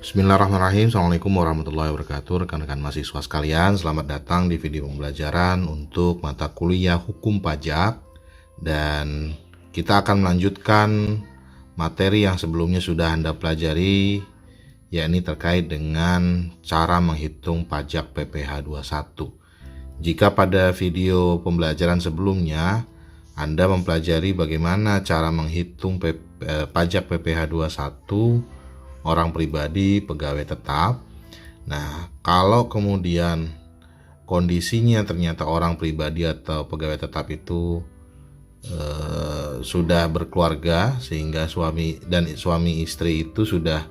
Bismillahirrahmanirrahim. Assalamualaikum warahmatullahi wabarakatuh. Rekan-rekan mahasiswa sekalian, selamat datang di video pembelajaran untuk mata kuliah hukum pajak. Dan kita akan melanjutkan materi yang sebelumnya sudah Anda pelajari, yakni terkait dengan cara menghitung pajak PPh 21. Jika pada video pembelajaran sebelumnya Anda mempelajari bagaimana cara menghitung pajak PPh 21 orang pribadi pegawai tetap. Nah, kalau kemudian kondisinya ternyata orang pribadi atau pegawai tetap itu sudah berkeluarga, sehingga suami istri itu sudah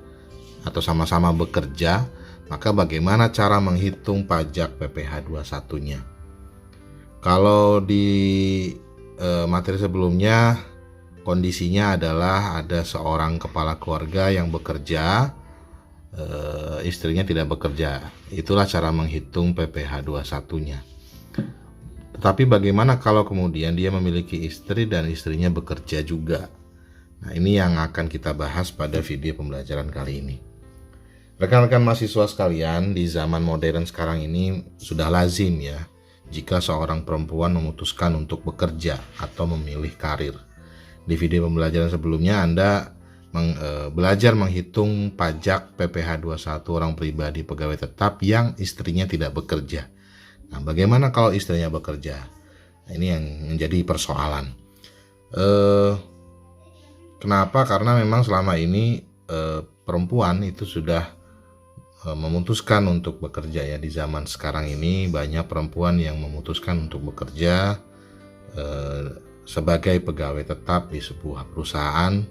atau sama-sama bekerja, maka bagaimana cara menghitung pajak PPh 21-nya? Kalau di materi sebelumnya kondisinya adalah ada seorang kepala keluarga yang bekerja, istrinya tidak bekerja. Itulah cara menghitung PPh 21-nya. Tetapi bagaimana kalau kemudian dia memiliki istri dan istrinya bekerja juga? Nah, ini yang akan kita bahas pada video pembelajaran kali ini. Rekan-rekan mahasiswa sekalian, di zaman modern sekarang ini sudah lazim ya, jika seorang perempuan memutuskan untuk bekerja atau memilih karir. Di video pembelajaran sebelumnya Anda belajar menghitung pajak PPh 21 orang pribadi pegawai tetap yang istrinya tidak bekerja. Nah, bagaimana kalau istrinya bekerja? Nah, ini yang menjadi persoalan. Kenapa? Karena memang selama ini perempuan itu sudah memutuskan untuk bekerja ya. Di zaman sekarang ini banyak perempuan yang memutuskan untuk bekerja sebagai pegawai tetap di sebuah perusahaan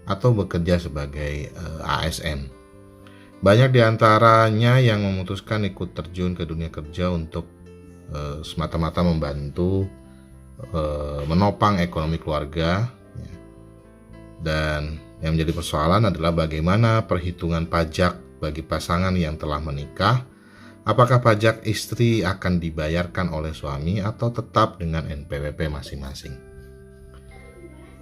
atau bekerja sebagai ASN. Banyak diantaranya yang memutuskan ikut terjun ke dunia kerja untuk semata-mata membantu menopang ekonomi keluarga. Dan yang menjadi persoalan adalah bagaimana perhitungan pajak bagi pasangan yang telah menikah. Apakah pajak istri akan dibayarkan oleh suami atau tetap dengan NPWP masing-masing?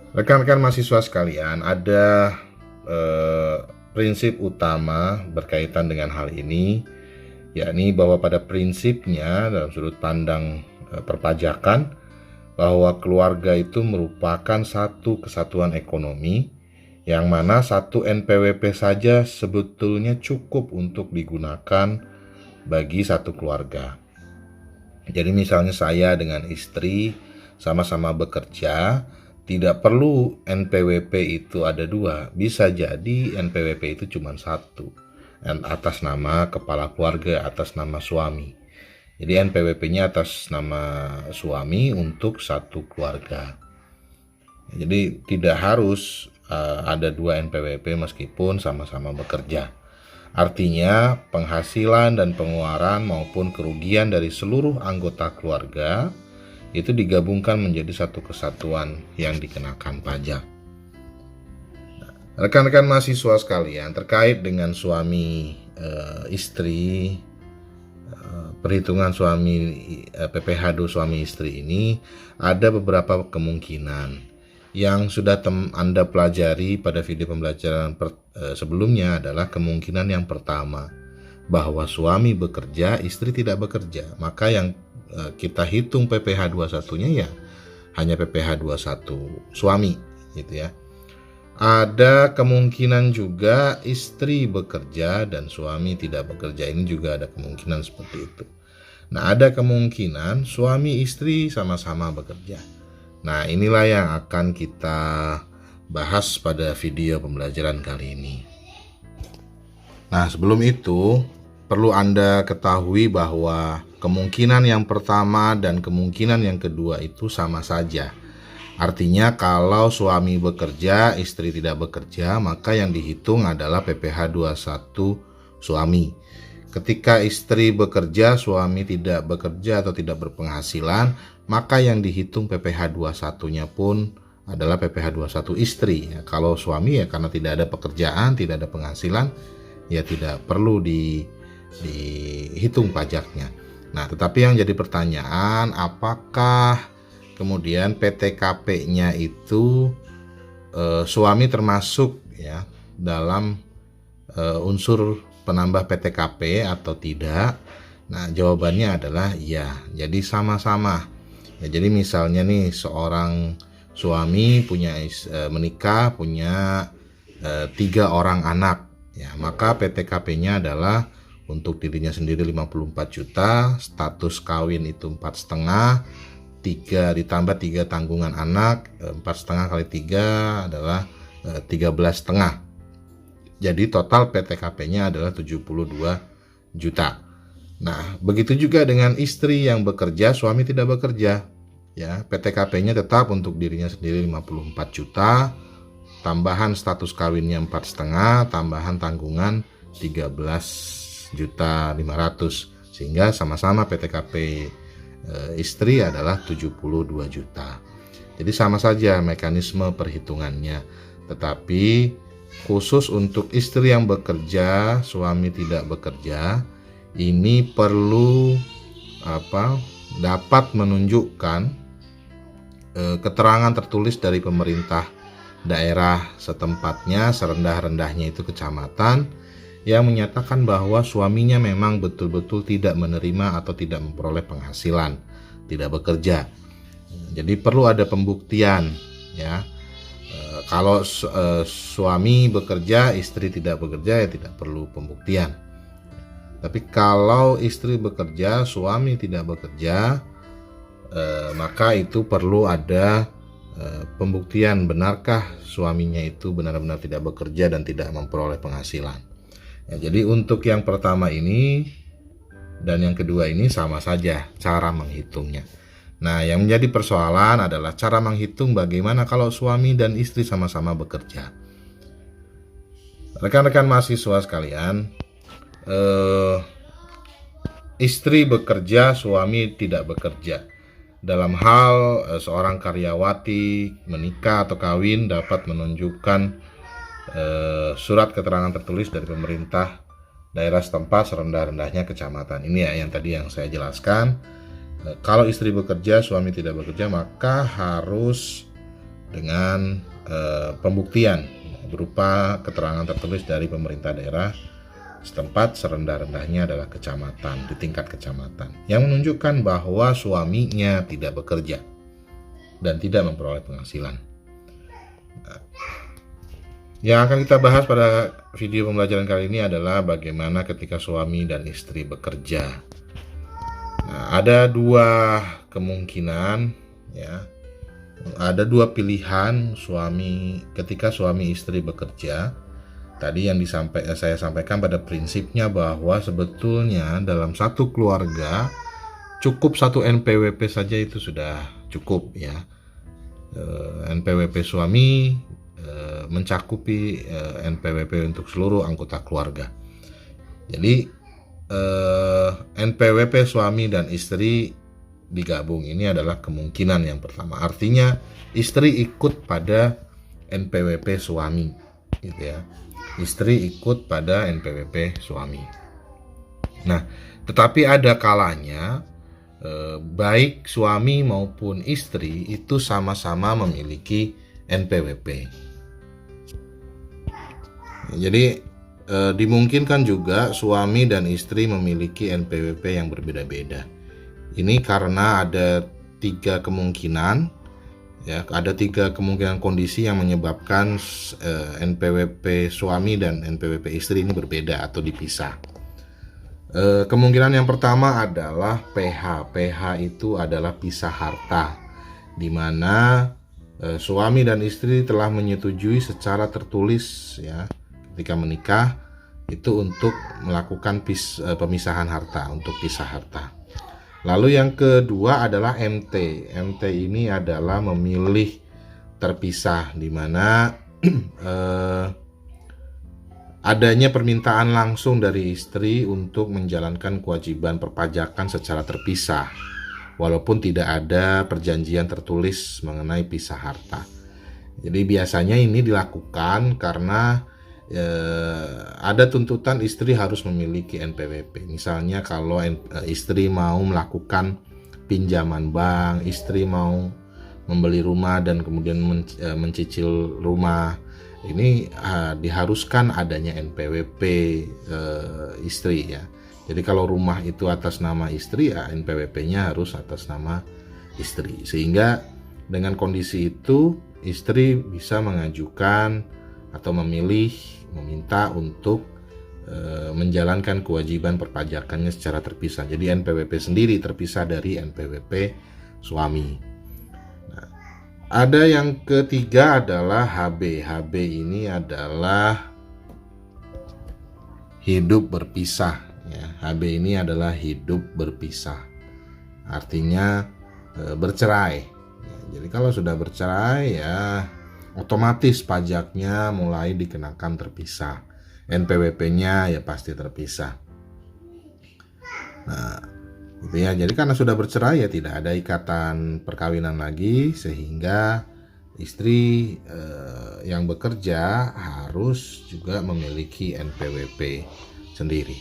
Rekan-rekan mahasiswa sekalian, ada prinsip utama berkaitan dengan hal ini, yakni bahwa pada prinsipnya dalam sudut pandang perpajakan, bahwa keluarga itu merupakan satu kesatuan ekonomi yang mana satu NPWP saja sebetulnya cukup untuk digunakan bagi satu keluarga. Jadi misalnya saya dengan istri sama-sama bekerja, tidak perlu NPWP itu ada dua, bisa jadi NPWP itu cuma satu, atas nama kepala keluarga, atas nama suami. Jadi NPWP-nya atas nama suami untuk satu keluarga. Jadi tidak harus ada dua NPWP meskipun sama-sama bekerja. Artinya penghasilan dan pengeluaran maupun kerugian dari seluruh anggota keluarga itu digabungkan menjadi satu kesatuan yang dikenakan pajak. Rekan-rekan mahasiswa sekalian, terkait dengan suami istri, perhitungan suami PPh suami istri ini, ada beberapa kemungkinan. Yang sudah Anda pelajari pada video pembelajaran sebelumnya adalah kemungkinan yang pertama, bahwa suami bekerja, istri tidak bekerja. Maka yang kita hitung PPh 21-nya ya hanya PPh 21 suami gitu ya. Ada kemungkinan juga istri bekerja dan suami tidak bekerja, ini juga ada kemungkinan seperti itu. Nah, ada kemungkinan suami istri sama-sama bekerja. Nah, inilah yang akan kita bahas pada video pembelajaran kali ini. Nah, sebelum itu perlu Anda ketahui bahwa kemungkinan yang pertama dan kemungkinan yang kedua itu sama saja. Artinya kalau suami bekerja, istri tidak bekerja, maka yang dihitung adalah PPh 21 suami. Ketika istri bekerja, suami tidak bekerja atau tidak berpenghasilan, maka yang dihitung PPh 21-nya pun adalah PPh 21 istri. Kalau suami ya karena tidak ada pekerjaan, tidak ada penghasilan, ya tidak perlu dihitung pajaknya. Nah, tetapi yang jadi pertanyaan, apakah kemudian PTKP-nya itu suami termasuk ya dalam unsur penambah PTKP atau tidak? Nah, jawabannya adalah iya. Jadi sama-sama. Ya, jadi misalnya nih seorang suami menikah punya 3 orang anak, ya maka PTKP-nya adalah untuk dirinya sendiri 54 juta, status kawin itu 4,5, 3 ditambah 3 tanggungan anak, 4,5 kali 3 adalah 13,5. Jadi total PTKP-nya adalah 72 juta. Nah, begitu juga dengan istri yang bekerja, suami tidak bekerja. Ya, PTKP-nya tetap untuk dirinya sendiri 54 juta, tambahan status kawinnya 4,5, tambahan tanggungan 13.500.000, sehingga sama-sama PTKP istri adalah 72 juta. Jadi sama saja mekanisme perhitungannya. Tetapi khusus untuk istri yang bekerja, suami tidak bekerja, ini perlu dapat menunjukkan keterangan tertulis dari pemerintah daerah setempatnya, serendah-rendahnya itu kecamatan, yang menyatakan bahwa suaminya memang betul-betul tidak menerima atau tidak memperoleh penghasilan, tidak bekerja. Jadi perlu ada pembuktian, ya. Kalau suami bekerja, istri tidak bekerja, ya tidak perlu pembuktian. Tapi kalau istri bekerja, suami tidak bekerja, maka itu perlu ada pembuktian benarkah suaminya itu benar-benar tidak bekerja dan tidak memperoleh penghasilan. Ya, jadi untuk yang pertama ini dan yang kedua ini sama saja cara menghitungnya. Nah, yang menjadi persoalan adalah cara menghitung bagaimana kalau suami dan istri sama-sama bekerja. Rekan-rekan mahasiswa sekalian, istri bekerja, suami tidak bekerja. Dalam hal seorang karyawati menikah atau kawin dapat menunjukkan surat keterangan tertulis dari pemerintah daerah setempat serendah-rendahnya kecamatan. Ini ya yang tadi yang saya jelaskan. Kalau istri bekerja, suami tidak bekerja, maka harus dengan pembuktian berupa keterangan tertulis dari pemerintah daerah setempat serendah-rendahnya adalah kecamatan, di tingkat kecamatan, yang menunjukkan bahwa suaminya tidak bekerja dan tidak memperoleh penghasilan. Nah, yang akan kita bahas pada video pembelajaran kali ini adalah bagaimana ketika suami dan istri bekerja. Nah, ada 2 kemungkinan, ya. Ada 2 pilihan ketika suami istri bekerja. Tadi yang saya sampaikan pada prinsipnya bahwa sebetulnya dalam satu keluarga cukup 1 NPWP saja itu sudah cukup, ya. NPWP suami mencakupi NPWP untuk seluruh anggota keluarga. Jadi NPWP suami dan istri digabung ini adalah kemungkinan yang pertama. Artinya istri ikut pada NPWP suami, gitu ya. Istri ikut pada NPWP suami. Nah, tetapi ada kalanya baik suami maupun istri itu sama-sama memiliki NPWP. Jadi dimungkinkan juga suami dan istri memiliki NPWP yang berbeda-beda. Ini karena ada 3 kemungkinan. Ya, ada 3 kemungkinan kondisi yang menyebabkan NPWP suami dan NPWP istri ini berbeda atau dipisah. Kemungkinan yang pertama adalah PH. PH itu adalah pisah harta, di mana suami dan istri telah menyetujui secara tertulis, ya, ketika menikah itu untuk melakukan pemisahan harta, untuk pisah harta. Lalu yang kedua adalah MT. MT ini adalah memilih terpisah, di mana adanya permintaan langsung dari istri untuk menjalankan kewajiban perpajakan secara terpisah, walaupun tidak ada perjanjian tertulis mengenai pisah harta. Jadi biasanya ini dilakukan karena ada tuntutan istri harus memiliki NPWP. Misalnya kalau istri mau melakukan pinjaman bank, istri mau membeli rumah dan kemudian mencicil rumah, ini diharuskan adanya NPWP istri ya. Jadi kalau rumah itu atas nama istri, ya NPWP-nya harus atas nama istri. Sehingga dengan kondisi itu istri bisa mengajukan atau meminta untuk menjalankan kewajiban perpajakannya secara terpisah. Jadi NPWP sendiri terpisah dari NPWP suami. Nah, ada yang ketiga adalah HB. HB ini adalah hidup berpisah. Ya, HB ini adalah hidup berpisah. Artinya bercerai. Ya, jadi kalau sudah bercerai ya otomatis pajaknya mulai dikenakan terpisah. NPWP-nya ya pasti terpisah. Nah, gitu ya. Jadi karena sudah bercerai ya tidak ada ikatan perkawinan lagi, sehingga istri yang bekerja harus juga memiliki NPWP sendiri.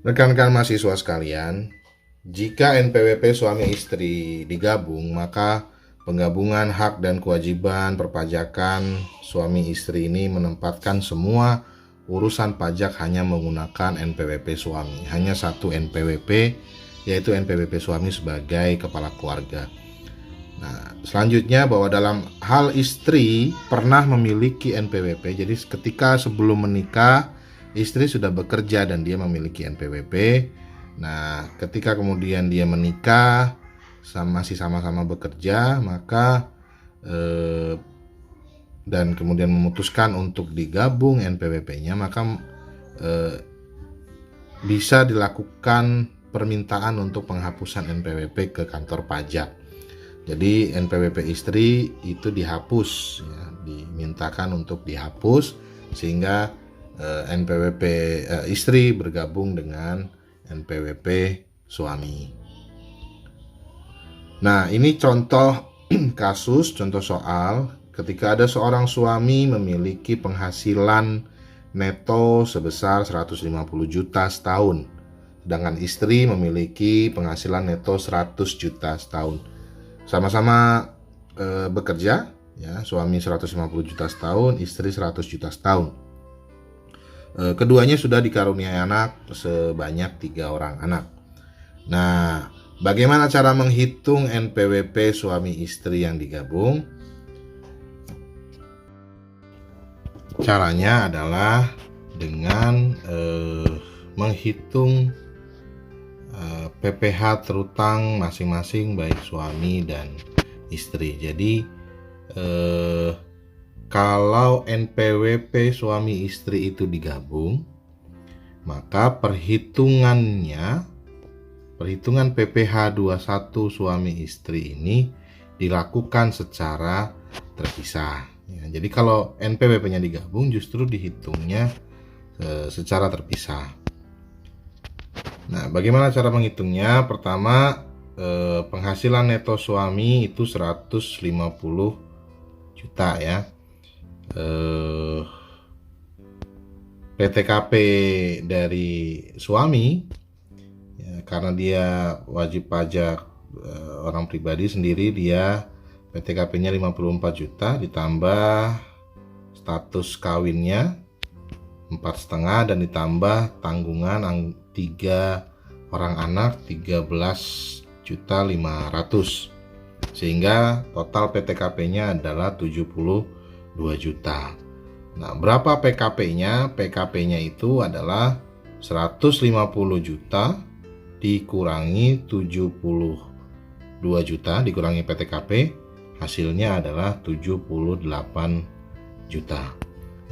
Rekan-rekan mahasiswa sekalian, jika NPWP suami istri digabung, maka penggabungan hak dan kewajiban perpajakan suami istri ini menempatkan semua urusan pajak hanya menggunakan NPWP suami. Hanya satu NPWP, yaitu NPWP suami sebagai kepala keluarga. Nah, selanjutnya bahwa dalam hal istri pernah memiliki NPWP. Jadi ketika sebelum menikah, istri sudah bekerja dan dia memiliki NPWP. Nah, ketika kemudian dia menikah, masih sama-sama bekerja, maka dan kemudian memutuskan untuk digabung NPWP-nya, maka bisa dilakukan permintaan untuk penghapusan NPWP ke kantor pajak. Jadi NPWP istri itu dihapus, ya, dimintakan untuk dihapus sehingga NPWP istri bergabung dengan NPWP suami. Nah, ini contoh kasus, contoh soal ketika ada seorang suami memiliki penghasilan neto sebesar 150 juta setahun, sedangkan istri memiliki penghasilan neto 100 juta setahun. Sama-sama bekerja, ya, suami 150 juta setahun, istri 100 juta setahun. Keduanya sudah dikaruniai anak sebanyak 3 orang anak. Nah, bagaimana cara menghitung NPWP suami istri yang digabung? Caranya adalah dengan menghitung PPh terutang masing-masing baik suami dan istri. Jadi kalau NPWP suami istri itu digabung, maka perhitungan PPh 21 suami istri ini dilakukan secara terpisah. Ya, jadi kalau NPWP-nya digabung justru dihitungnya secara terpisah. Nah, bagaimana cara menghitungnya? Pertama, penghasilan neto suami itu 150 juta ya. PTKP dari suami ya, karena dia wajib pajak orang pribadi sendiri, dia PTKP-nya 54 juta ditambah status kawinnya 4,5 dan ditambah tanggungan 3 orang anak 13.500.000, sehingga total PTKP-nya adalah 72 juta. Nah, berapa PKP-nya? PKP-nya itu adalah 150 juta dikurangi 72 juta dikurangi PTKP, hasilnya adalah 78 juta.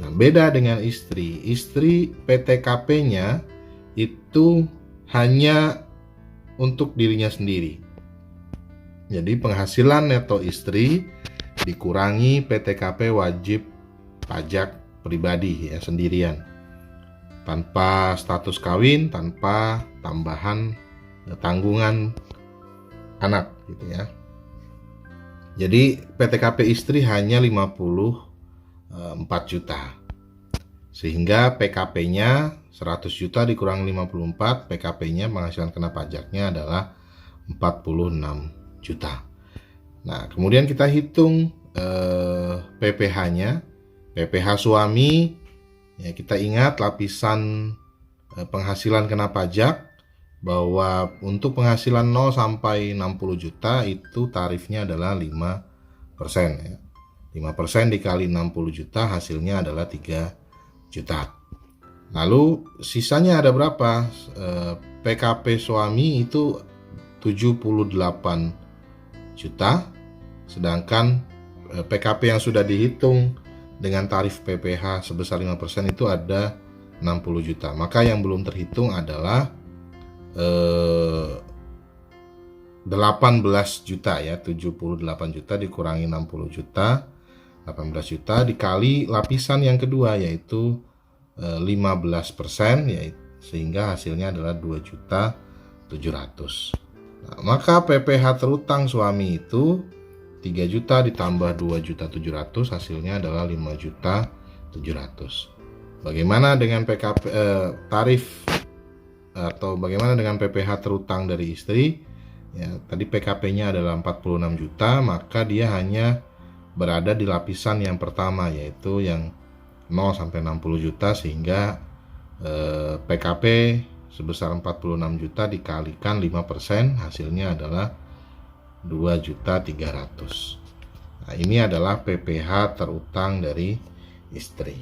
Nah, beda dengan istri. Istri PTKP-nya itu hanya untuk dirinya sendiri. Jadi penghasilan neto istri dikurangi PTKP wajib pajak pribadi ya, sendirian, tanpa status kawin, tanpa tambahan tanggungan anak gitu ya. Jadi PTKP istri hanya 54 juta. Sehingga PKP-nya 100 juta dikurangi 54, PKP-nya penghasilan kena pajaknya adalah 46 juta. Nah, kemudian kita hitung PPh-nya. PPh suami, ya kita ingat lapisan penghasilan kena pajak, bahwa untuk penghasilan 0 sampai 60 juta itu tarifnya adalah 5%, ya. 5% dikali 60 juta hasilnya adalah 3 juta. Lalu sisanya ada berapa? PKP suami itu 78 juta, sedangkan PKP yang sudah dihitung dengan tarif PPh sebesar 5% itu ada 60 juta. Maka yang belum terhitung adalah 18 juta, ya. 78 juta dikurangi 60 juta, 18 juta dikali lapisan yang kedua yaitu 15%, ya, sehingga hasilnya adalah 2.700.000. Nah, maka PPh terutang suami itu 3 juta ditambah 2.700.000 hasilnya adalah 5.700.000. Bagaimana dengan tarif atau bagaimana dengan PPh terutang dari istri? Ya, tadi PKP-nya adalah 46 juta, maka dia hanya berada di lapisan yang pertama yaitu yang 0 sampai 60 juta, sehingga PKP sebesar 46 juta dikalikan 5% hasilnya adalah 2.300.000. Nah, ini adalah PPh terutang dari istri.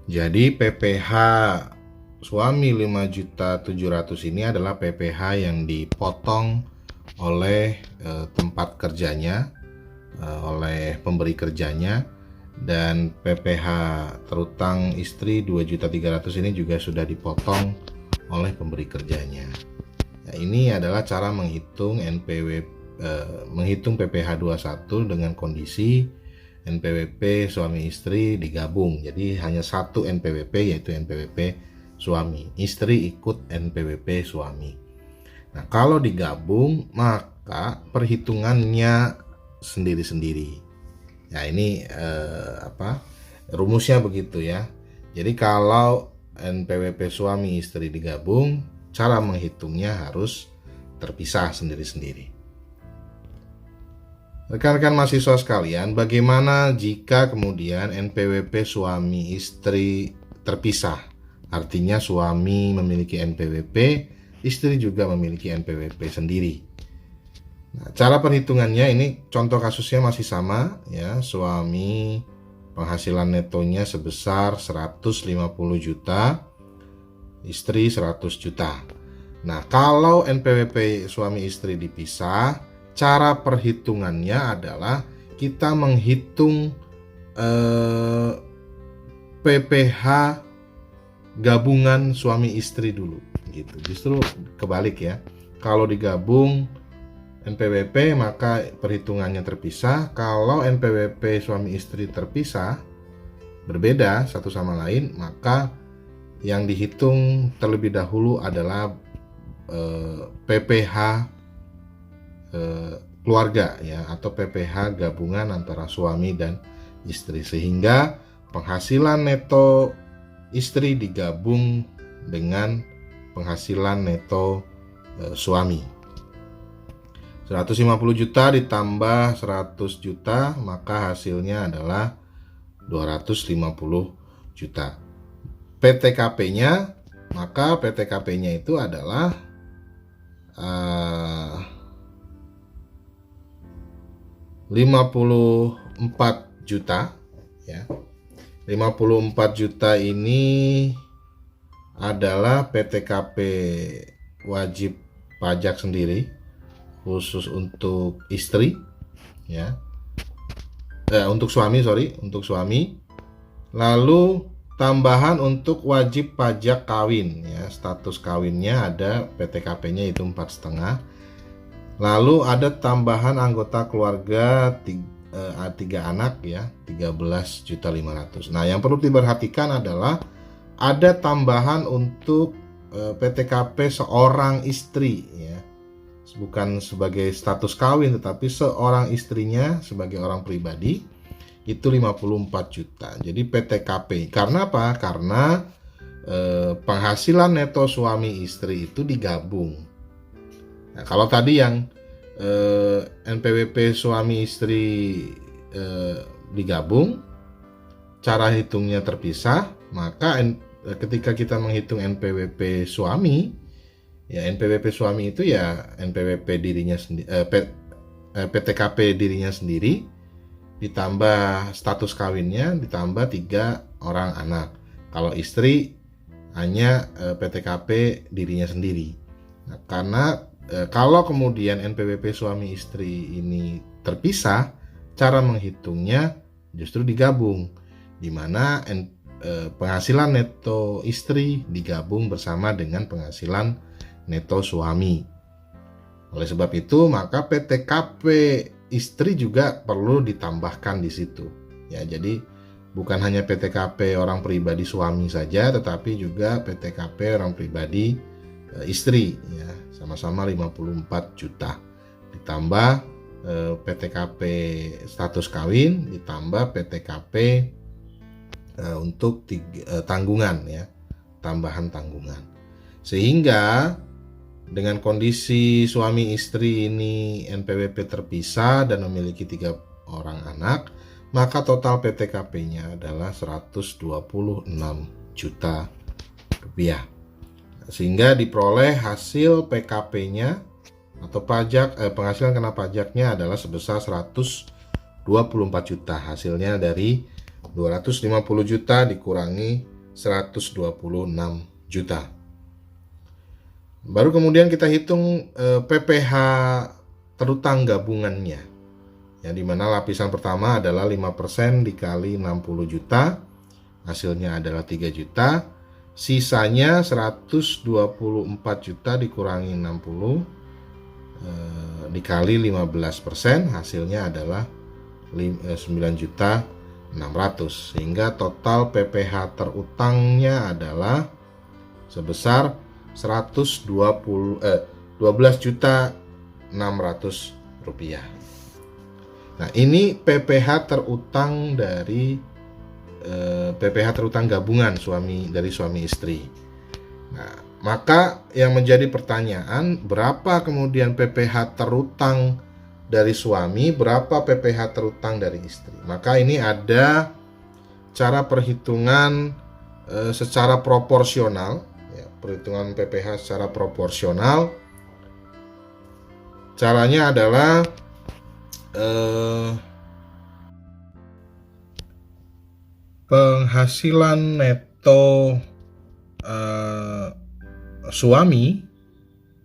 Jadi PPh suami 5.700.000 ini adalah PPh yang dipotong oleh tempat kerjanya, oleh pemberi kerjanya, dan PPh terutang istri 2.300.000 ini juga sudah dipotong oleh pemberi kerjanya. Nah, ini adalah cara menghitung menghitung PPh 21 dengan kondisi NPWP suami istri digabung. Jadi hanya satu NPWP yaitu NPWP suami, istri ikut NPWP suami. Nah, kalau digabung maka perhitungannya sendiri-sendiri. Nah, ini rumusnya begitu, ya. Jadi kalau NPWP suami istri digabung, cara menghitungnya harus terpisah sendiri-sendiri. Rekan-rekan mahasiswa sekalian, bagaimana jika kemudian NPWP suami istri terpisah? Artinya suami memiliki NPWP, istri juga memiliki NPWP sendiri. Nah, cara perhitungannya ini contoh kasusnya masih sama, ya. Suami penghasilan netonya sebesar 150 juta, istri 100 juta. Nah, kalau NPWP suami istri dipisah, cara perhitungannya adalah kita menghitung PPh gabungan suami istri dulu, gitu. Justru kebalik, ya. Kalau digabung NPWP maka perhitungannya terpisah. Kalau NPWP suami istri terpisah, berbeda satu sama lain, maka yang dihitung terlebih dahulu adalah PPh keluarga, ya, atau PPh gabungan antara suami dan istri, sehingga penghasilan neto istri digabung dengan penghasilan neto suami. 150 juta ditambah 100 juta maka hasilnya adalah 250 juta. PTKP-nya, maka PTKP-nya itu adalah 54 juta, ya. 54 juta ini adalah PTKP wajib pajak sendiri khusus untuk istri, ya. Untuk suami, untuk suami. Lalu tambahan untuk wajib pajak kawin, ya. Status kawinnya ada, PTKP-nya itu 4,5. Lalu ada tambahan anggota keluarga 3 anak, ya, 13.500.000. Nah, yang perlu diperhatikan adalah ada tambahan untuk PTKP seorang istri, ya. Bukan sebagai status kawin tetapi seorang istrinya sebagai orang pribadi itu 54 juta. Jadi PTKP. Karena apa? Karena penghasilan neto suami istri itu digabung. Nah, kalau tadi yang NPWP suami istri digabung, cara hitungnya terpisah, maka ketika kita menghitung NPWP suami, ya NPWP suami itu ya NPWP dirinya sendiri, PTKP dirinya sendiri, ditambah status kawinnya, ditambah 3 orang anak. Kalau istri hanya PTKP dirinya sendiri. Nah, karena kalau kemudian NPWP suami istri ini terpisah, cara menghitungnya justru digabung, di mana penghasilan neto istri digabung bersama dengan penghasilan neto suami. Oleh sebab itu, maka PTKP istri juga perlu ditambahkan di situ. Ya, jadi bukan hanya PTKP orang pribadi suami saja, tetapi juga PTKP orang pribadi istri, ya, sama-sama 54 juta. Ditambah PTKP status kawin, ditambah PTKP untuk tanggungan, ya, tambahan tanggungan. Sehingga dengan kondisi suami istri ini NPWP terpisah dan memiliki 3 orang anak, maka total PTKP-nya adalah 126 juta rupiah. Sehingga diperoleh hasil PKP-nya atau penghasilan kena pajaknya adalah sebesar 124 juta. Hasilnya dari 250 juta dikurangi 126 juta. Baru kemudian kita hitung PPh terutang gabungannya, yang dimana lapisan pertama adalah 5% dikali 60 juta, hasilnya adalah 3 juta. Sisanya 124 juta dikurangi 60 dikali 15%, hasilnya adalah 9 juta 600. Sehingga total PPh terutangnya adalah sebesar 12 juta 600 rupiah. Nah, ini PPh terutang dari PPh terutang gabungan dari suami istri. Nah, maka yang menjadi pertanyaan, berapa kemudian PPh terutang dari suami, berapa PPh terutang dari istri? Maka ini ada cara perhitungan secara proporsional. Perhitungan PPh secara proporsional. Caranya adalah penghasilan neto suami,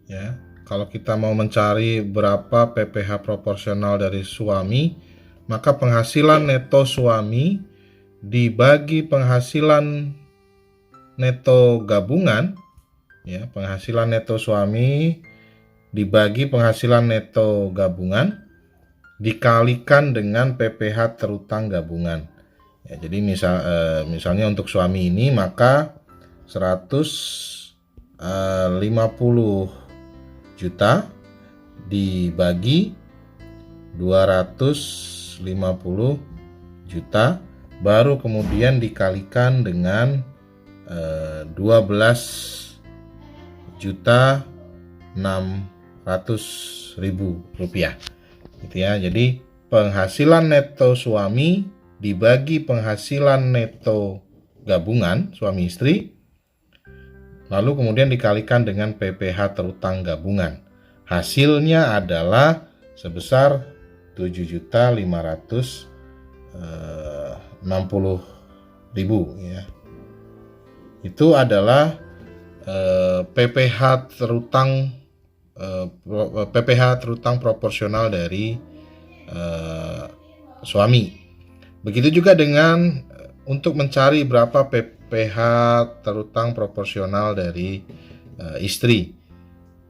ya. Kalau kita mau mencari berapa PPh proporsional dari suami, maka penghasilan neto suami dibagi penghasilan neto gabungan, ya, penghasilan neto suami dibagi penghasilan neto gabungan dikalikan dengan PPh terutang gabungan. Ya, jadi misalnya untuk suami ini maka 150 juta dibagi 250 juta, baru kemudian dikalikan dengan 12 juta 600 ribu rupiah, gitu ya. Jadi penghasilan neto suami dibagi penghasilan neto gabungan suami istri, lalu kemudian dikalikan dengan PPh terutang gabungan. Hasilnya adalah sebesar 7.560.000, ya. Itu adalah PPh terutang proporsional dari suami. Begitu juga dengan untuk mencari berapa PPh terutang proporsional dari istri.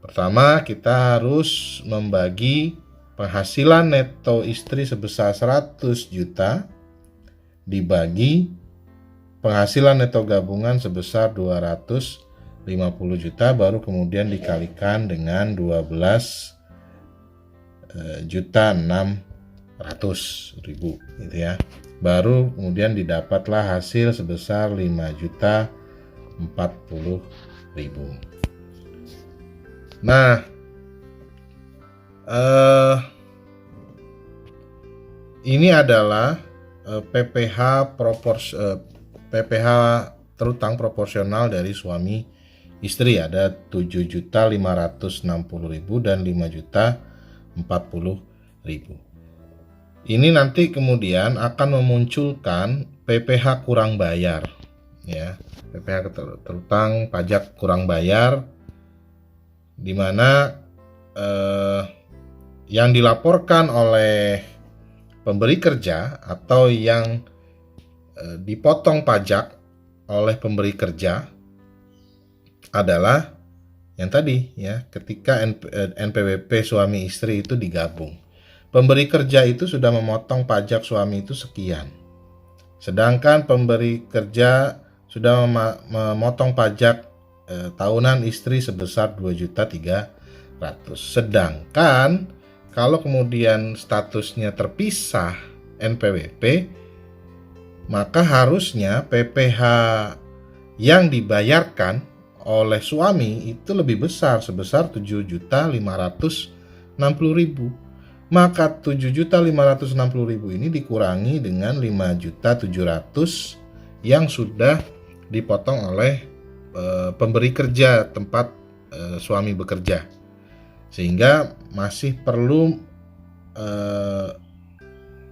Pertama, kita harus membagi penghasilan neto istri sebesar 100 juta dibagi penghasilan neto gabungan sebesar 250 juta, baru kemudian dikalikan dengan 12 juta 600.000, gitu ya. Baru kemudian didapatlah hasil sebesar 5 juta 40.000. Nah, eh, ini adalah PPH terutang proporsional dari suami istri, ada 7.560.000 dan 5.040.000. Ini nanti kemudian akan memunculkan PPH kurang bayar, ya, PPH terutang pajak kurang bayar, di mana yang dilaporkan oleh pemberi kerja atau yang dipotong pajak oleh pemberi kerja adalah yang tadi, ya, ketika NPWP suami istri itu digabung. Pemberi kerja itu sudah memotong pajak suami itu sekian. Sedangkan pemberi kerja sudah memotong pajak tahunan istri sebesar 2.300.000. Sedangkan kalau kemudian statusnya terpisah NPWP, maka harusnya PPH yang dibayarkan oleh suami itu lebih besar, sebesar 7.560.000. Maka 7.560.000 ini dikurangi dengan 5.700.000 yang sudah dipotong oleh pemberi kerja tempat suami bekerja, sehingga masih perlu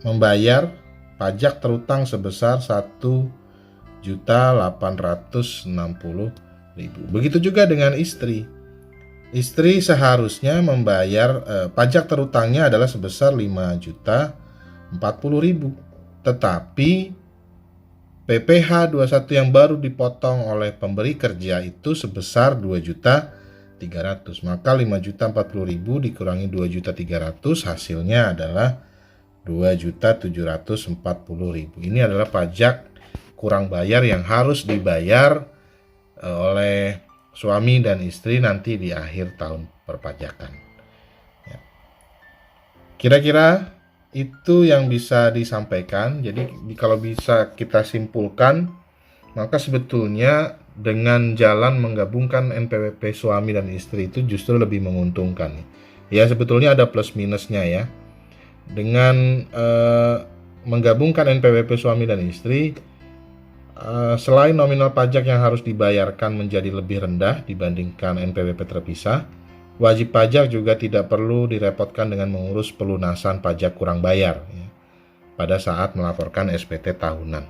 membayar pajak terutang sebesar 1.860.000. Begitu juga dengan istri. Istri seharusnya membayar pajak terutangnya adalah sebesar 5.040.000. Tetapi PPH 21 yang baru dipotong oleh pemberi kerja itu sebesar 2.300.000. Maka 5.040.000 dikurangi 2.300.000 hasilnya adalah 2.740.000. Ini adalah pajak kurang bayar yang harus dibayar oleh suami dan istri nanti di akhir tahun perpajakan. Ya. Kira-kira itu yang bisa disampaikan. Jadi kalau bisa kita simpulkan, maka sebetulnya dengan jalan menggabungkan NPWP suami dan istri itu justru lebih menguntungkan. Ya, sebetulnya ada plus minusnya ya. Dengan menggabungkan NPWP suami dan istri, selain nominal pajak yang harus dibayarkan menjadi lebih rendah dibandingkan NPWP terpisah, wajib pajak juga tidak perlu direpotkan dengan mengurus pelunasan pajak kurang bayar ya, pada saat melaporkan SPT tahunan.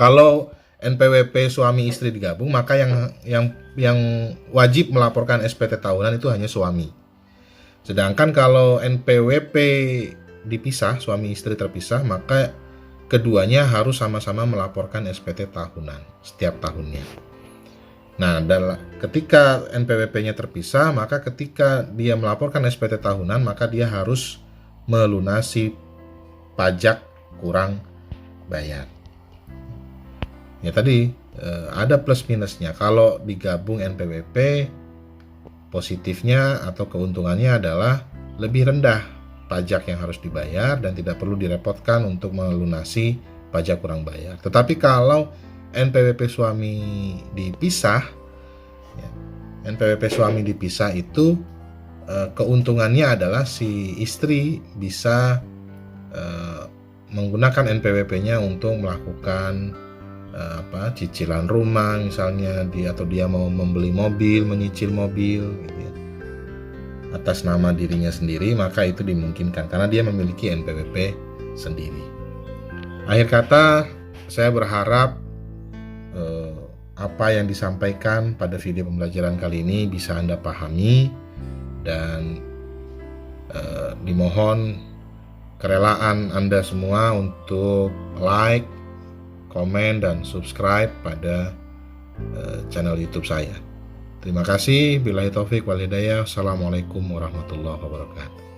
Kalau NPWP suami istri digabung, maka yang wajib melaporkan SPT tahunan itu hanya suami. Sedangkan kalau NPWP dipisah, suami istri terpisah, maka keduanya harus sama-sama melaporkan SPT tahunan setiap tahunnya. Nah, ketika NPWP-nya terpisah, maka ketika dia melaporkan SPT tahunan, maka dia harus melunasi pajak kurang bayar. Ya tadi ada plus minusnya. Kalau digabung NPWP, positifnya atau keuntungannya adalah lebih rendah pajak yang harus dibayar dan tidak perlu direpotkan untuk melunasi pajak kurang bayar. Tetapi kalau NPWP suami dipisah, ya, NPWP suami dipisah itu keuntungannya adalah si istri bisa menggunakan NPWP-nya untuk melakukan cicilan rumah misalnya, atau dia mau membeli mobil, menyicil mobil gitu ya, atas nama dirinya sendiri, maka itu dimungkinkan karena dia memiliki NPWP sendiri. Akhir kata, saya berharap apa yang disampaikan pada video pembelajaran kali ini bisa Anda pahami, dan dimohon kerelaan Anda semua untuk like, komen, dan subscribe pada channel YouTube saya. Terima kasih. Billahi taufik wal hidayah. Assalamualaikum warahmatullahi wabarakatuh.